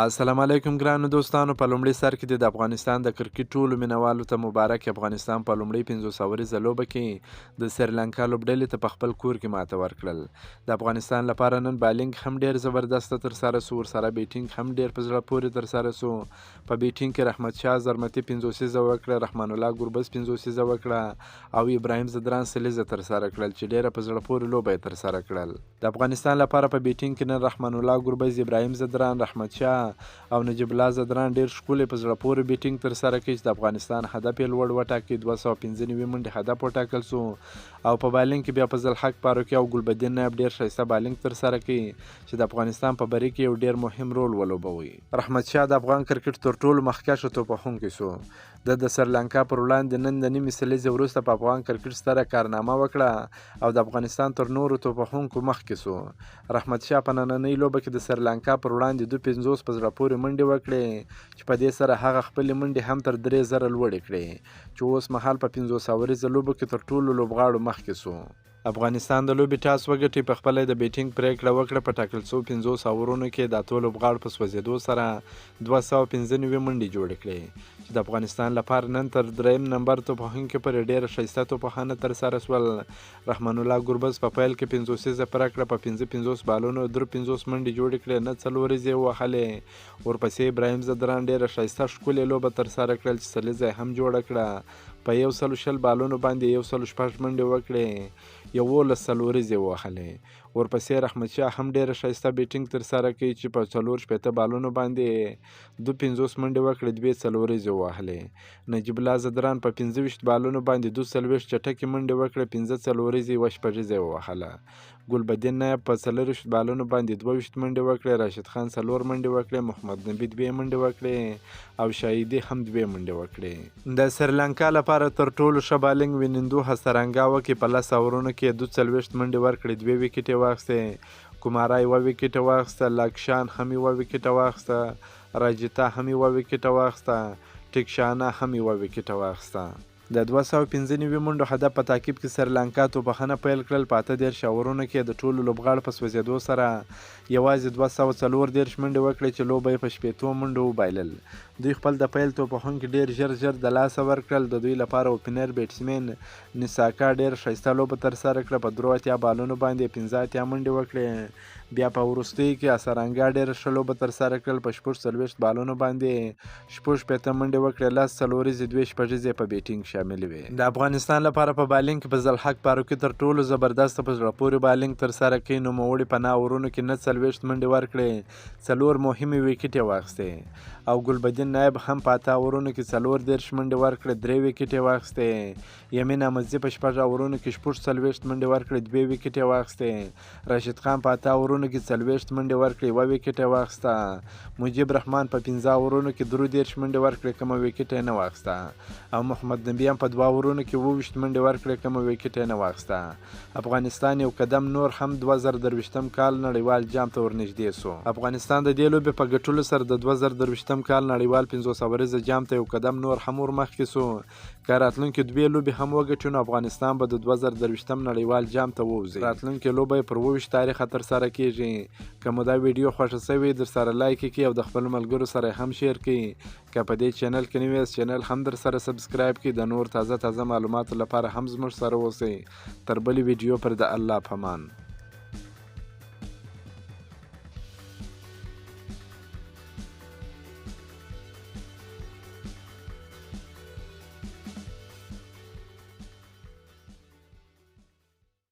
السلام علیکم ګرانو دوستانو. په لومړي سر کې د افغانستان د کرکټ ټولو مینوالو ته مبارک. افغانستان په لومړۍ 500 اوریزه لوبه کې د سریلانکا لوبډلې ته په خپل کور کې ماته ورکړل. د افغانستان لپاره نن بالینګ هم ډیر زبردسته ترسره سو، ورسره بیټینګ هم ډیر په زړه پورې ترسره سو. په بیټینګ کې رحمت شاه زرمتي 50 سیزه وکړه، رحمان الله ګربز 50 سیزه وکړه او ابراهیم زدران سلیزه ترسره کړل چې ډیره په زړه پورې لوبه یې ترسره کړل. د افغانستان لپاره په بیټینګ کې نن رحمان الله ګربز، ابراهیم زدران، رحمت شاه او نجیب الله زدران ډیر ښکلې په زړه پورې بیټینګ ترسره کړي چې د افغانستان هدف یې لوړ وټاکي. 295 منډې هدف وټاکل سو او په بالینګ کې بیا فضل حق فاروقي او ګلبدین نایب ډیر ښایسته بالینګ ترسره کړي چې د افغانستان په بری کې یو ډیر مهم رول ولوبوي. رحمت شاه د افغان کرکټ تر ټولو مخکښ توپخونکی سو. د سریلانکا پر وړاندې نن د نیمې سلیزې وروسته په افغان کرکټ ستره کارنامه وکړه او د افغانستان تر نورو توپخونکو مخکې سو. رحمت شاه په نننۍ لوبه کې د سریلانکا پر وړاندې 250 په زړه پورې منډې وکړې چې په دې سره هغه خپلې منډې هم تر 3000 لوړې کړې چې اوس مهال په 500 اوریزه لوبه کې تر ټولو لوبغاړو مخکې سو. افغانستان د لوبې ټاس وګټي، په خپله د بیټینګ پریکړه وکړه. په ټاکل سوو 500 اورونو کې د اتو لوبغاړو په سوځېدو سره 295 منډې جوړې کړې چې د افغانستان لپاره نن تر دریم نمبر توپخونکي پورې ډېره ښایسته توپخانه ترسره سول. رحمان الله ګربز په پیل کې 50 سیزه پرکړه، په 55 بالونو 53 منډې جوړې کړې، نه 4 ورځې ووهلې. ورپسې ابراهیم زدران ډېره ښایسته ښکلې لوبه ترسره کړل چې سلیزه یې هم جوړه کړه. په 120 بالونو باندې 106 منډې وکړې، 11 څلوریزې ووهلې. ورپسې رحمت شاه هم ډېره ښایسته بیټینګ ترسره کړي چې په 4 بالونو باندې 52 منډې وکړې، 2 څلوریزې ووهلې. نجیب الله زدران په 25 بالونو باندې 42 چټکې منډې وکړې، 5 څلوریزې 1 شپږیزې ووهله. ګلبدین نایب په 40 بالونو باندې 22 منډې وکړې، راشد خان 4 منډې وکړې، محمد نبي 2 منډې وکړې او شاهدي هم 2 منډې وکړې. د سریلانکا لپاره تر ټولو ښه بالینګ وینندو هسرانګاوه کې په 10 اورونو کې 42 منډې ورکړې، 2 ویکټې واخیستې. کومارا 1 ویکټ واخیسته، لاکشان هم 1 ویکټ واخیسته، راجتا هم 1 ویکټ واخیسته، ټیکشانا هم 1 ویکټ واخیسته. د 295 منډو هدف په تعقیب کې سریلانکا توپخانه پیل کړل. په 18 اورونو کې د ټولو لوبغاړو په سوځېدو سره یوازې 244 منډې وکړې چې لوبه یې په 60 منډو وبایلل. دوی خپل د پیل توپخونکي ډیر ژر د لاسه ورکړل. د دوی لپاره اوپنر بیټسمین نیساکا ډیر ښایسته لوبه ترسره کړه، په 83 بالونو باندې 85 منډې وکړې. بیا په وروستیو کې اسرانګا ډیره ښه لوبه ترسره کړل، په 40 بالونو باندې 60 منډې وکړې، 10 څلوریزې 2 شپږیزې په بیټینګ شاملې وې. د افغانستان لپاره په بالینګ کې فضل حق فاروقي تر ټولو زبردسته په زړه پورې بالینګ ترسره کړي. نوموړي په 9 اورونو کې 40 منډې ورکړې، 4 مهمې ویکټې واخیستې او ګلبدین نایب هم په 8 اورونو کې 40 منډې ورکړې، 3 ویکټې واخیستې. یمین احمدزي په 6 اورونو کې 40 منډې ورکړې، 2 ویکټې واخیستې. راشد خان په 8 اورونو کې 40 منډې ورکړې، 1 ویکټې واخیسته. مجیب رحمان په 15 اورونو کې 33 منډې ورکړې، کومه ویکټ یې نه واخیسته او محمد نبي هم په 2 اورونو کې 22 منډې ورکړې، کومه ویکټ یې نه واخیسته. افغانستان یو قدم نور هم 2023 کال نړیوال جام ته ورنږدې سو. افغانستان د دې لوبې په ګټلو سره د 2023 کال نړیوال 500 اوریزه جام ته یو قدم نور هم ورمخکې سو. که راتلونکي 2 لوبې هم وګټي نو افغانستان به د 2023 نړیوال جام ته ووځي. راتلونکي لوبه یې پر 28 تاریخه ترسره کیږي. که مو دا ویډیو خوښه شوې در سره لایک کړئ او د خپلو ملګرو سره هم شیر کړئ. که په دې چینل کې نوی یاست چینل هم در سره سبسکرایب کړئ. د نور تازه معلوماتو لپاره هم زموږ سره اوسئ. تر بلې ویډیو پر د الله په امان.